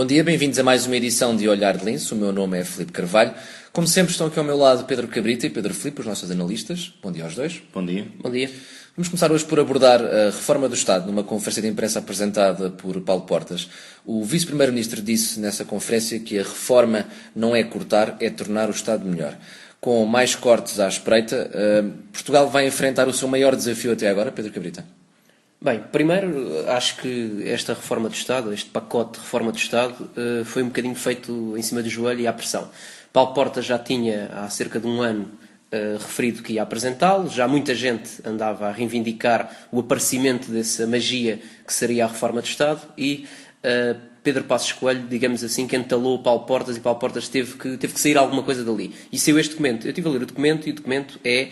dia, bem-vindos a mais uma edição de Olhar de Lince. O meu nome é Filipe Carvalho. Como sempre, estão aqui ao meu lado Pedro Cabrita e Pedro Filipe, os nossos analistas. Bom dia aos dois. Bom dia. Bom dia. Vamos começar hoje por abordar a reforma do Estado, numa conferência de imprensa apresentada por Paulo Portas. O vice-primeiro-ministro disse nessa conferência que a reforma não é cortar, é tornar o Estado melhor. Com mais cortes à espreita, Portugal vai enfrentar o seu maior desafio até agora, Pedro Cabrita? Bem, primeiro, acho que esta reforma do Estado, este pacote de reforma do Estado, foi um bocadinho feito em cima do joelho e à pressão. Paulo Portas já tinha, há cerca de um ano, referido que ia apresentá-lo, já muita gente andava a reivindicar o aparecimento dessa magia que seria a reforma do Estado e Pedro Passos Coelho, digamos assim, que entalou o Paulo Portas e Paulo Portas teve que sair alguma coisa dali. E saiu este documento. Eu estive a ler o documento e o documento é,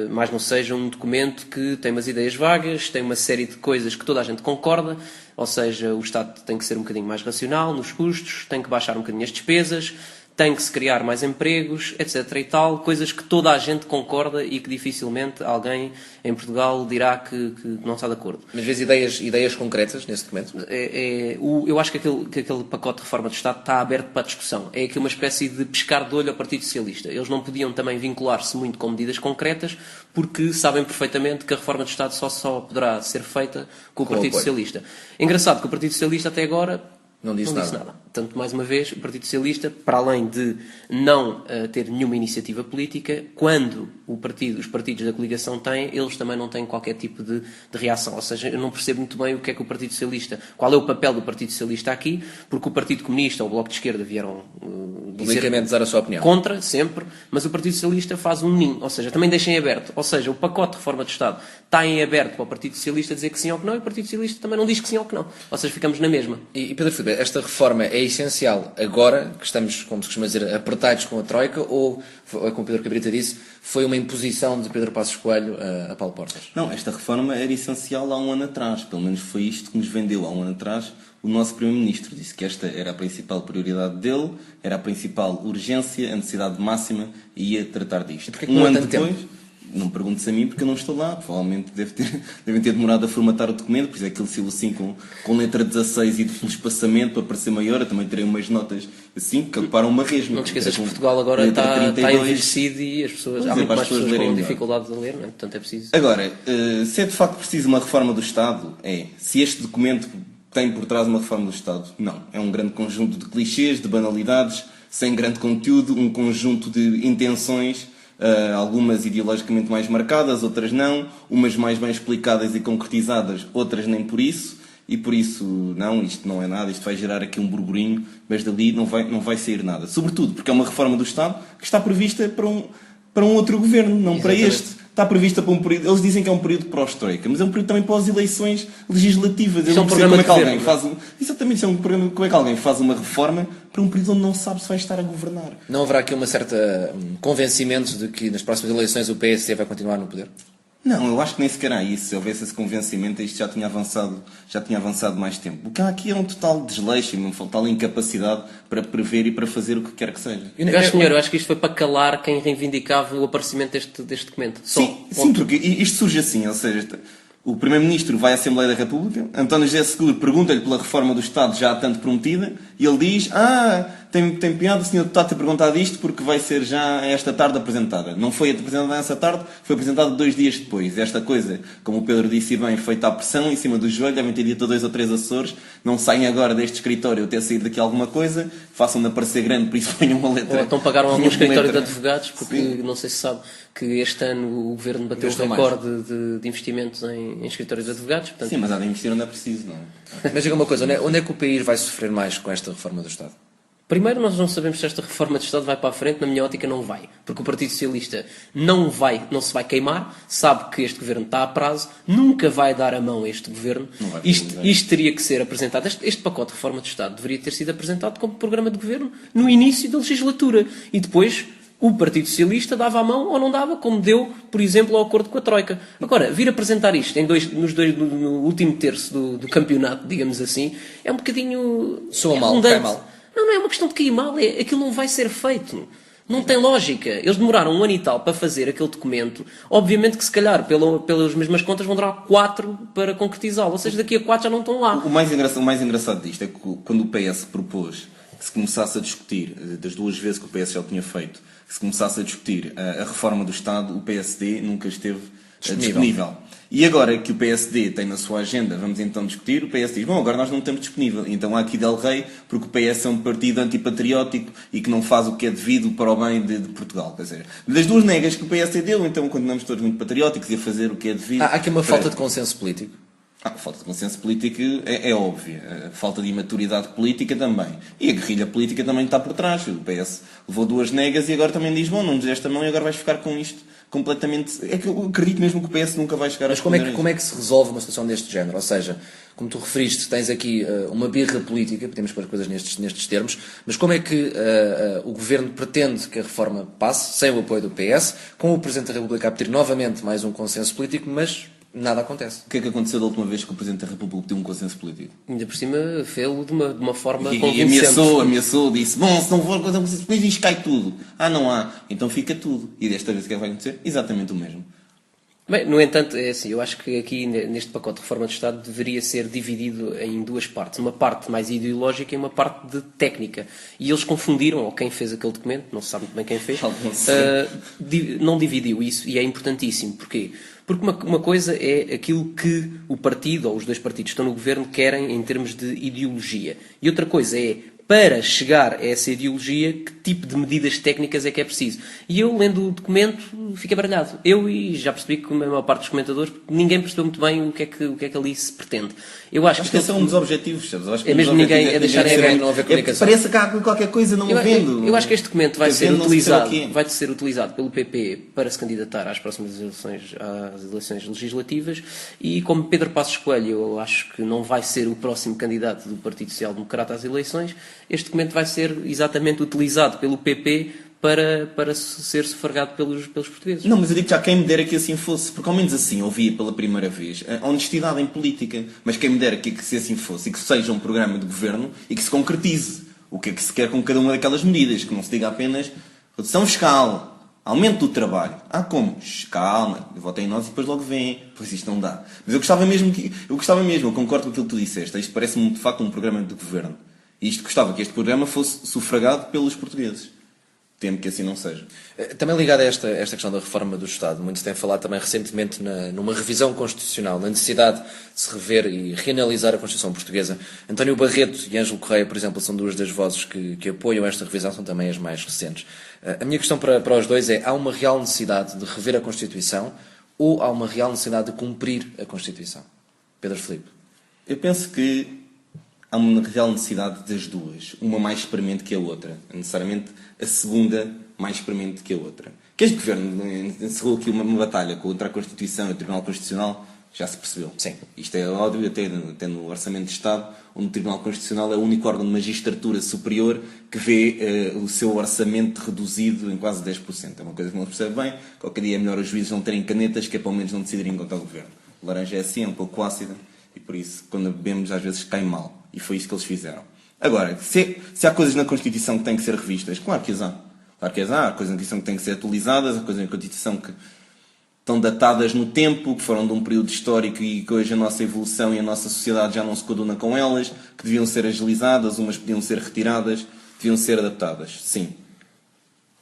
mais não seja, um documento que tem umas ideias vagas, tem uma série de coisas que toda a gente concorda, ou seja, o Estado tem que ser um bocadinho mais racional nos custos, tem que baixar um bocadinho as despesas, tem que se criar mais empregos, etc. e tal, coisas que toda a gente concorda e que dificilmente alguém em Portugal dirá que não está de acordo. Mas vês ideias concretas nesse documento? Eu acho que aquele pacote de reforma do Estado está aberto para a discussão. É aqui uma espécie de pescar de olho ao Partido Socialista. Eles não podiam também vincular-se muito com medidas concretas porque sabem perfeitamente que a reforma do Estado só poderá ser feita com o Partido Socialista. Engraçado que o Partido Socialista até agora não disse nada. Portanto, mais uma vez, o Partido Socialista, para além de não ter nenhuma iniciativa política, quando os partidos da coligação têm, eles também não têm qualquer tipo de reação. Ou seja, eu não percebo muito bem o que é que o Partido Socialista, qual é o papel do Partido Socialista aqui, porque o Partido Comunista ou o Bloco de Esquerda vieram publicamente dar a sua opinião. Contra, sempre, mas o Partido Socialista faz um ninho, ou seja, também deixa em aberto. Ou seja, o pacote de reforma do Estado está em aberto para o Partido Socialista dizer que sim ou que não, e o Partido Socialista também não diz que sim ou que não. Ou seja, ficamos na mesma. E Pedro Filipe, esta reforma é essencial agora, que estamos, como se costuma dizer, apertados com a Troika, ou, como o Pedro Cabrita disse, foi uma imposição de Pedro Passos Coelho a Paulo Portas? Não, esta reforma era essencial há um ano atrás. Pelo menos foi isto que nos vendeu há um ano atrás o nosso Primeiro-Ministro. Disse que esta era a principal prioridade dele, era a principal urgência, a necessidade máxima e ia tratar disto. E porquê que não há tanto tempo? Não me perguntes a mim porque eu não estou lá. Provavelmente devem ter demorado a formatar o documento, por isso é que ele saiu assim com letra 16 e de espaçamento para parecer maior. Eu também terei umas notas assim que ocuparam uma resma. Não te esqueças que Portugal agora está envelhecido e há muito mais pessoas com dificuldade de ler, não é? Portanto é preciso. Agora, se é de facto preciso uma reforma do Estado, se este documento tem por trás uma reforma do Estado, não. É um grande conjunto de clichês, de banalidades, sem grande conteúdo, um conjunto de intenções, algumas ideologicamente mais marcadas, outras não, umas mais bem explicadas e concretizadas, outras nem por isso, e por isso, não, isto não é nada, isto vai gerar aqui um burburinho, mas dali não vai sair nada. Sobretudo porque é uma reforma do Estado que está prevista para um outro governo, não para este. Está prevista para um período, eles dizem que é um período pós-Troika, mas é um período também pós-eleições legislativas. Eu não percebo como é que alguém faz exatamente, como é que alguém faz uma reforma para um período onde não sabe se vai estar a governar. Não haverá aqui uma certa convencimento de que nas próximas eleições o PSD vai continuar no poder? Não, eu acho que nem sequer há isso. Se houvesse esse convencimento, isto já tinha avançado mais tempo. O que há aqui é um total desleixo, uma total incapacidade para prever e para fazer o que quer que seja. Eu acho que isto foi para calar quem reivindicava o aparecimento deste documento. Sim, porque isto surge assim, ou seja, o Primeiro-Ministro vai à Assembleia da República, António José Seguro pergunta-lhe pela reforma do Estado já há tanto prometida, e ele diz, tem piada o senhor deputado ter perguntado isto porque vai ser já esta tarde apresentada. Não foi apresentada essa tarde, foi apresentada 2 dias depois. Esta coisa, como o Pedro disse bem, feita à pressão, em cima do joelho, devem ter dito a 2 ou 3 assessores, não saem agora deste escritório até sair daqui alguma coisa, façam-na parecer grande, por isso ponham uma letra. Ou então pagaram algum escritório de advogados, porque não sei se sabe que este ano o Governo bateu o recorde de investimentos em escritórios de advogados. Portanto... Sim, mas há de investir onde é preciso, não é? Mas diga uma coisa, onde é que o país vai sofrer mais com esta reforma do Estado? Primeiro, nós não sabemos se esta reforma de Estado vai para a frente, na minha ótica não vai. Porque o Partido Socialista não se vai queimar, sabe que este governo está a prazo, nunca vai dar a mão a este governo. Isto teria que ser apresentado, este pacote de reforma de Estado deveria ter sido apresentado como programa de governo no início da legislatura. E depois o Partido Socialista dava a mão ou não dava, como deu, por exemplo, ao acordo com a Troika. Agora, vir apresentar isto no último terço do campeonato, digamos assim, é um bocadinho... Soa mal, cai mal. Não é uma questão de cair mal, aquilo não vai ser feito. Não tem lógica. Eles demoraram 1 ano e tal para fazer aquele documento. Obviamente que se calhar, pelas mesmas contas, vão demorar 4 para concretizá-lo. Ou seja, daqui a 4 já não estão lá. O mais engraçado disto é que quando o PS propôs que se começasse a discutir, das 2 vezes que o PS já o tinha feito, que se começasse a discutir a reforma do Estado, o PSD nunca esteve disponível. E agora que o PSD tem na sua agenda, vamos então discutir, o PS diz, bom, agora nós não estamos disponível. Então há aqui Del Rey, porque o PS é um partido antipatriótico e que não faz o que é devido para o bem de Portugal. Quer dizer, das 2 negas que o PSD deu, então continuamos todos muito patrióticos e a fazer o que é devido. Há aqui uma falta de consenso político. A falta de consenso político é óbvia. A falta de imaturidade política também. E a guerrilha política também está por trás. O PS levou 2 negas e agora também diz, bom, não nos deste a mão e agora vais ficar com isto completamente... É que eu acredito mesmo que o PS nunca vai chegar a responder. Mas como é que se resolve uma situação deste género? Ou seja, como tu referiste, tens aqui uma birra política, podemos pôr as coisas nestes termos, mas como é que o Governo pretende que a reforma passe, sem o apoio do PS, com o Presidente da República a pedir novamente mais um consenso político, mas nada acontece? O que é que aconteceu da última vez que o Presidente da República pediu um consenso político? Ainda por cima, fê-lo de uma forma E convincente. ameaçou, disse, bom, se não for consenso político, isto cai tudo. Ah, não há. Então fica tudo. E desta vez o que é que vai acontecer? Exatamente o mesmo. Bem, no entanto, é assim, eu acho que aqui neste pacote de reforma do Estado deveria ser dividido em 2 partes. Uma parte mais ideológica e uma parte de técnica. E eles confundiram, ou quem fez aquele documento, não se sabe muito bem quem fez, não dividiu isso, e é importantíssimo. Porquê? Porque uma coisa é aquilo que o partido, ou os 2 partidos que estão no governo, querem em termos de ideologia. E outra coisa é, para chegar a essa ideologia, que tipo de medidas técnicas é que é preciso. E eu, lendo o documento, fiquei baralhado. E já percebi que a maior parte dos comentadores, ninguém percebeu muito bem o que é que ali se pretende. Eu acho que esse é um dos objetivos, sabes? Eu acho que é mesmo ninguém é deixar não haver comunicação. Parece que há qualquer coisa não havendo. Eu acho que este documento vai ser Vendo utilizado pelo PP para se candidatar às próximas eleições, às eleições legislativas, e como Pedro Passos Coelho, eu acho que não vai ser o próximo candidato do Partido Social Democrata às eleições, este documento vai ser exatamente utilizado pelo PP para ser sufragado pelos portugueses. Não, mas eu digo já quem me dera que assim fosse, porque ao menos assim ouvia pela primeira vez a honestidade em política, mas quem me dera que se assim fosse e que seja um programa de governo e que se concretize o que é que se quer com cada uma daquelas medidas, que não se diga apenas redução fiscal, aumento do trabalho. Ah, como? Calma, votem em nós e depois logo vêm. Pois isto não dá. Mas eu gostava mesmo, eu concordo com aquilo que tu disseste, isto parece-me de facto um programa de governo. E isto gostava que este programa fosse sufragado pelos portugueses. Temo que assim não seja. Também ligado a esta questão da reforma do Estado, muito se tem falado também recentemente numa revisão constitucional, na necessidade de se rever e reanalisar a Constituição portuguesa. António Barreto e Ângelo Correia, por exemplo, são 2 das vozes que apoiam esta revisão, são também as mais recentes. A minha questão para os dois é, há uma real necessidade de rever a Constituição ou há uma real necessidade de cumprir a Constituição? Pedro Filipe. Eu penso que há uma real necessidade das 2, uma mais experimente que a outra. Necessariamente a segunda mais experimente que a outra. Que este governo encerrou aqui uma batalha contra a Constituição e o Tribunal Constitucional, já se percebeu. Sim. Isto é óbvio, até no Orçamento de Estado, onde o Tribunal Constitucional é o único órgão de magistratura superior que vê o seu orçamento reduzido em quase 10%. É uma coisa que não se percebe bem. Qualquer dia é melhor os juízes não terem canetas, que é pelo menos não decidirem contra o governo. A laranja é assim, é um pouco ácida, e por isso, quando a bebemos, às vezes cai mal. E foi isso que eles fizeram. Agora, se há coisas na Constituição que têm que ser revistas, claro que as há. Claro que as há. Há coisas na Constituição que têm que ser atualizadas, há coisas na Constituição que estão datadas no tempo, que foram de um período histórico e que hoje a nossa evolução e a nossa sociedade já não se coaduna com elas, que deviam ser agilizadas, umas podiam ser retiradas, deviam ser adaptadas. Sim.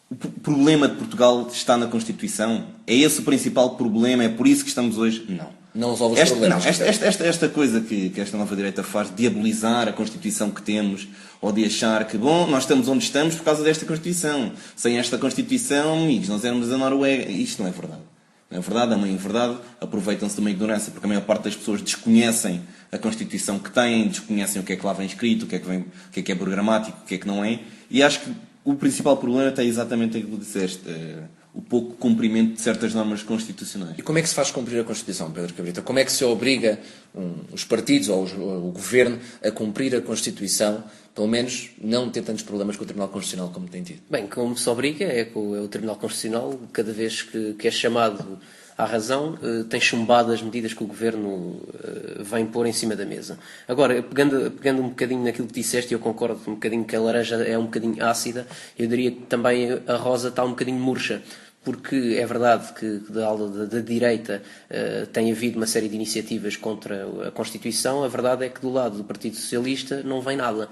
O problema de Portugal está na Constituição? É esse o principal problema? É por isso que estamos hoje? Não. Não resolve os problemas. Esta coisa que esta nova direita faz, de diabolizar a Constituição que temos, ou de achar que, bom, nós estamos onde estamos por causa desta Constituição. Sem esta Constituição, amigos, nós éramos a Noruega. Isto não é verdade. Não é verdade, é uma inverdade. Aproveitam-se de uma ignorância, porque a maior parte das pessoas desconhecem a Constituição que têm, desconhecem o que é que lá vem escrito, o que é programático, o que é que não é. E acho que o principal problema está exatamente aquilo que disseste. O pouco cumprimento de certas normas constitucionais. E como é que se faz cumprir a Constituição, Pedro Cabrita? Como é que se obriga os partidos ou o Governo a cumprir a Constituição, pelo menos não ter tantos problemas com o Tribunal Constitucional como tem tido? Bem, como se obriga é o Tribunal Constitucional, cada vez que é chamado à razão, tem chumbado as medidas que o Governo vem pôr em cima da mesa. Agora, pegando um bocadinho naquilo que disseste, e eu concordo um bocadinho que a laranja é um bocadinho ácida, eu diria que também a rosa está um bocadinho murcha. Porque é verdade que da direita tem havido uma série de iniciativas contra a Constituição, a verdade é que do lado do Partido Socialista não vem nada.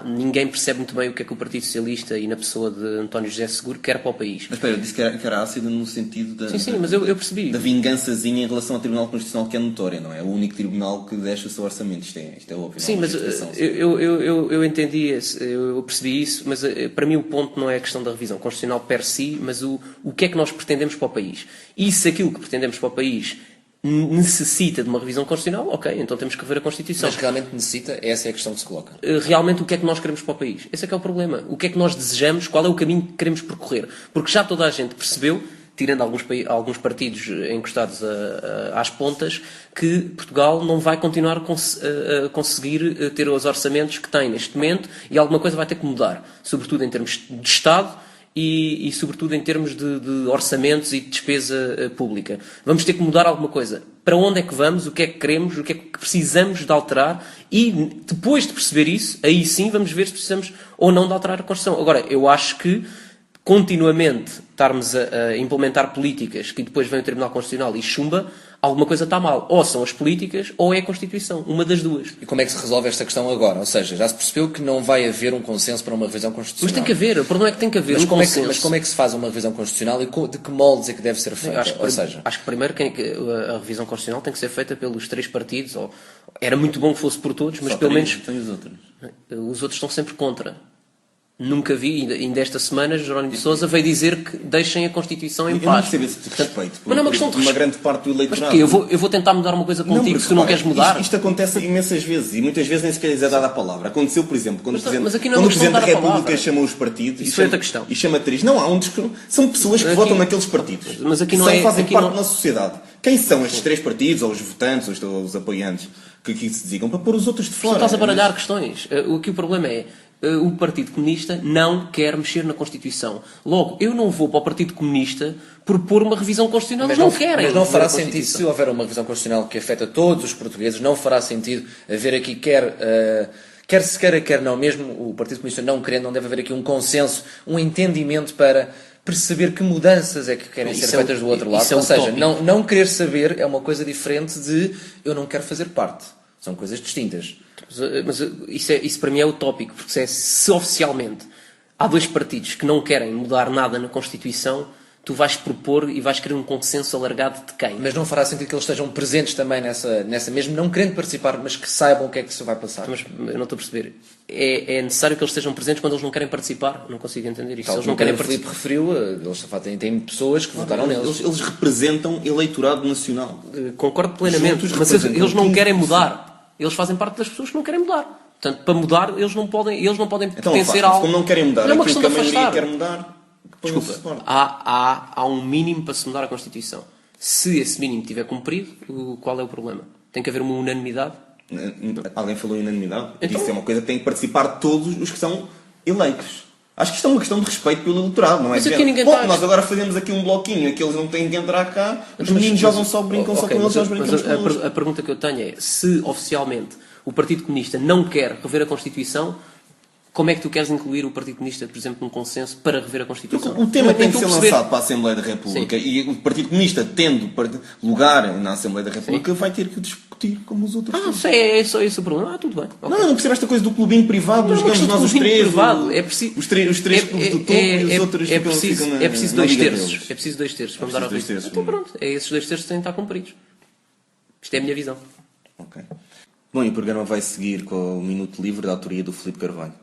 Ninguém percebe muito bem o que é que o Partido Socialista e na pessoa de António José Seguro quer para o país. Mas espera, eu disse que era ácido no sentido Sim, mas eu percebi. Da vingançazinha em relação ao Tribunal Constitucional, que é notória, não é? É o único tribunal que deixa o seu orçamento, isto é óbvio. Sim, mas eu entendi, eu percebi isso, mas para mim o ponto não é a questão da revisão constitucional per si, mas o que é que nós pretendemos para o país. E se aquilo que pretendemos para o país necessita de uma revisão constitucional, ok, então temos que rever a Constituição. Mas realmente necessita? Essa é a questão que se coloca. Realmente o que é que nós queremos para o país? Esse é que é o problema. O que é que nós desejamos? Qual é o caminho que queremos percorrer? Porque já toda a gente percebeu, tirando alguns partidos encostados às pontas, que Portugal não vai continuar a conseguir ter os orçamentos que tem neste momento e alguma coisa vai ter que mudar. Sobretudo em termos de Estado, e sobretudo em termos de orçamentos e de despesa pública. Vamos ter que mudar alguma coisa. Para onde é que vamos, o que é que queremos, o que é que precisamos de alterar e depois de perceber isso, aí sim vamos ver se precisamos ou não de alterar a Constituição. Agora, eu acho que continuamente estarmos a implementar políticas que depois vem o Tribunal Constitucional e chumba, alguma coisa está mal. Ou são as políticas ou é a Constituição. Uma das duas. E como é que se resolve esta questão agora? Ou seja, já se percebeu que não vai haver um consenso para uma revisão constitucional. Mas tem que haver. O problema é que tem que haver mas um consenso. Mas como é que se faz uma revisão constitucional e de que moldes é que deve ser feita? Acho que primeiro a revisão constitucional tem que ser feita pelos 3 partidos. Era muito bom que fosse por todos, mas pelo menos... Tem os outros. Os outros estão sempre contra. Nunca vi, ainda esta semana, Jerónimo de Sousa veio dizer que deixem a Constituição em paz. Eu não percebo esse respeito. Mas não é uma questão de uma grande parte do eleitorado. Mas porquê? Eu vou tentar mudar uma coisa contigo se tu não queres mudar? Isto acontece imensas vezes e muitas vezes nem sequer lhes é dada a palavra. Aconteceu, por exemplo, quando o Presidente da República chamou os partidos isso foi outra questão. E chama três. Não, são pessoas que votam naqueles partidos. Mas aqui não fazem parte da sociedade. Quem são estes 3 partidos, ou os votantes, ou os apoiantes, que aqui se dedicam para pôr os outros de fora? Tu estás a baralhar questões. Aqui o problema é o Partido Comunista não quer mexer na Constituição. Logo, eu não vou para o Partido Comunista propor uma revisão constitucional. Mas não querem. Mas não fará sentido, se houver uma revisão constitucional que afeta todos os portugueses, não fará sentido haver aqui quer se queira, quer não, mesmo o Partido Comunista não querendo, não deve haver aqui um consenso, um entendimento para perceber que mudanças é que querem ser feitas do outro lado. Ou seja, não querer saber é uma coisa diferente de eu não quero fazer parte. São coisas distintas. Mas isso para mim é utópico, porque se oficialmente há 2 partidos que não querem mudar nada na Constituição, tu vais propor e vais querer um consenso alargado de quem? Mas não fará sentido que eles estejam presentes também nessa mesmo, não querendo participar, mas que saibam o que é que se vai passar? Mas eu não estou a perceber. É necessário que eles estejam presentes quando eles não querem participar? Não consigo entender isso. Tal, eles não querem participar. O Filipe referiu, eles têm pessoas que votaram neles. Eles representam eleitorado nacional. Concordo plenamente, mas eles não querem mudar. Eles fazem parte das pessoas que não querem mudar. Portanto, para mudar, eles não podem pertencer a algo. Como não querem mudar, não é uma aquilo questão que a de maioria afastar. quer mudar, Desculpa, há um mínimo para se mudar a Constituição. Se esse mínimo estiver cumprido, qual é o problema? Tem que haver uma unanimidade? Alguém falou em unanimidade? Então, isso é uma coisa que tem que participar todos os que são eleitos. Acho que isto é uma questão de respeito pelo eleitorado, não é? Mas aqui ninguém está... nós agora fazemos aqui um bloquinho, aqueles não têm que entrar cá, os meninos jogam só, brincam só com eles, nós brincamos com eles. A pergunta que eu tenho é, se oficialmente o Partido Comunista não quer rever a Constituição, como é que tu queres incluir o Partido Comunista, por exemplo, num consenso para rever a Constituição? O tema tem que ser lançado para a Assembleia da República. Sim. E o Partido Comunista, tendo lugar na Assembleia da República, vai ter que discutir como os outros. É só esse o problema. Tudo bem. Okay. Não percebo esta coisa do clubinho privado, jogamos nós os 3. Privado. É preciso... Os três clubes do topo e os outros é preciso 2 terços. É preciso 2 terços para mudar a Constituição. Então pronto, esses 2 terços têm de estar cumpridos. Isto é a minha visão. Ok. Bom, e o programa vai seguir com o Minuto Livre da autoria do Filipe Carvalho.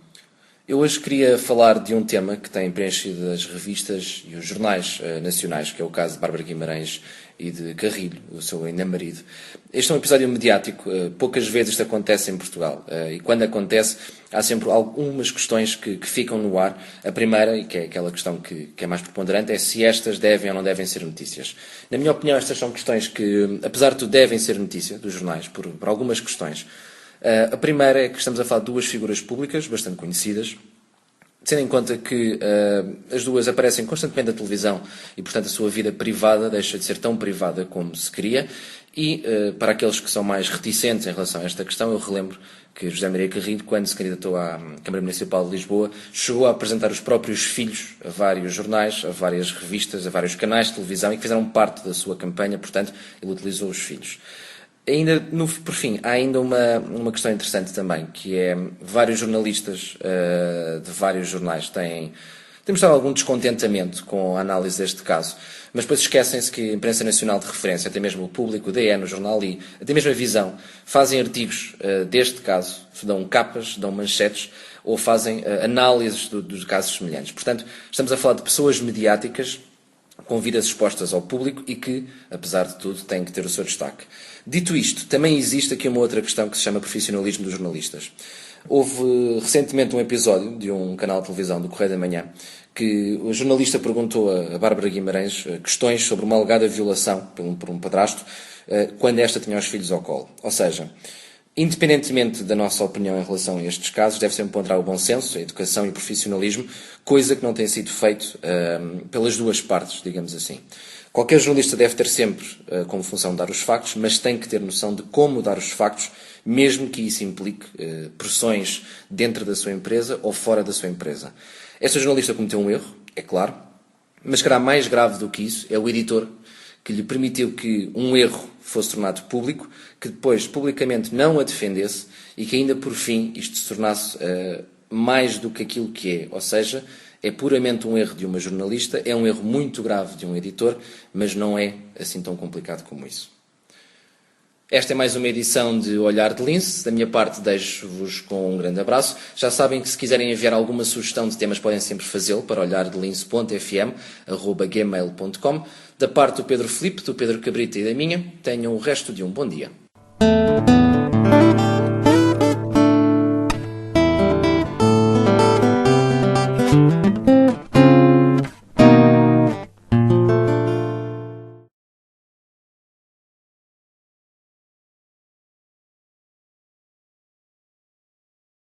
Eu hoje queria falar de um tema que tem preenchido as revistas e os jornais nacionais, que é o caso de Bárbara Guimarães e de Carrilho, o seu ainda marido. Este é um episódio mediático, poucas vezes isto acontece em Portugal, e quando acontece há sempre algumas questões que ficam no ar. A primeira, e que é aquela questão que é mais preponderante, é se estas devem ou não devem ser notícias. Na minha opinião, estas são questões que, apesar de tudo, devem ser notícia dos jornais, por algumas questões. A primeira é que estamos a falar de 2 figuras públicas bastante conhecidas, Tendo em conta que as duas aparecem constantemente na televisão e, portanto, a sua vida privada deixa de ser tão privada como se queria. E, para aqueles que são mais reticentes em relação a esta questão, eu relembro que José Maria Carrilho, quando se candidatou à Câmara Municipal de Lisboa, chegou a apresentar os próprios filhos a vários jornais, a várias revistas, a vários canais de televisão e que fizeram parte da sua campanha, portanto, ele utilizou os filhos. Ainda, por fim, há ainda uma questão interessante também, que é vários jornalistas de vários jornais têm mostrado algum descontentamento com a análise deste caso, mas depois esquecem-se que a imprensa nacional de referência, até mesmo o Público, o DN, o Jornal I, até mesmo a Visão, fazem artigos deste caso, dão capas, dão manchetes ou fazem análises dos casos semelhantes. Portanto, estamos a falar de pessoas mediáticas com vidas expostas ao público e que, apesar de tudo, têm que ter o seu destaque. Dito isto, também existe aqui uma outra questão que se chama profissionalismo dos jornalistas. Houve recentemente um episódio de um canal de televisão do Correio da Manhã que o jornalista perguntou a Bárbara Guimarães questões sobre uma alegada violação por um padrasto quando esta tinha os filhos ao colo. Ou seja, independentemente da nossa opinião em relação a estes casos, deve sempre ponderar o bom senso, a educação e o profissionalismo, coisa que não tem sido feito pelas duas partes, digamos assim. Qualquer jornalista deve ter sempre como função dar os factos, mas tem que ter noção de como dar os factos, mesmo que isso implique pressões dentro da sua empresa ou fora da sua empresa. Esta jornalista cometeu um erro, é claro, mas será mais grave do que isso é o editor que lhe permitiu que um erro fosse tornado público, que depois publicamente não a defendesse e que ainda por fim isto se tornasse mais do que aquilo que é. Ou seja, é puramente um erro de uma jornalista, é um erro muito grave de um editor, mas não é assim tão complicado como isso. Esta é mais uma edição de Olhar de Lince. Da minha parte, deixo-vos com um grande abraço. Já sabem que se quiserem enviar alguma sugestão de temas, podem sempre fazê-lo para olhardelince.fm@gmail.com. Da parte do Pedro Filipe, do Pedro Cabrita e da minha, tenham o resto de um bom dia.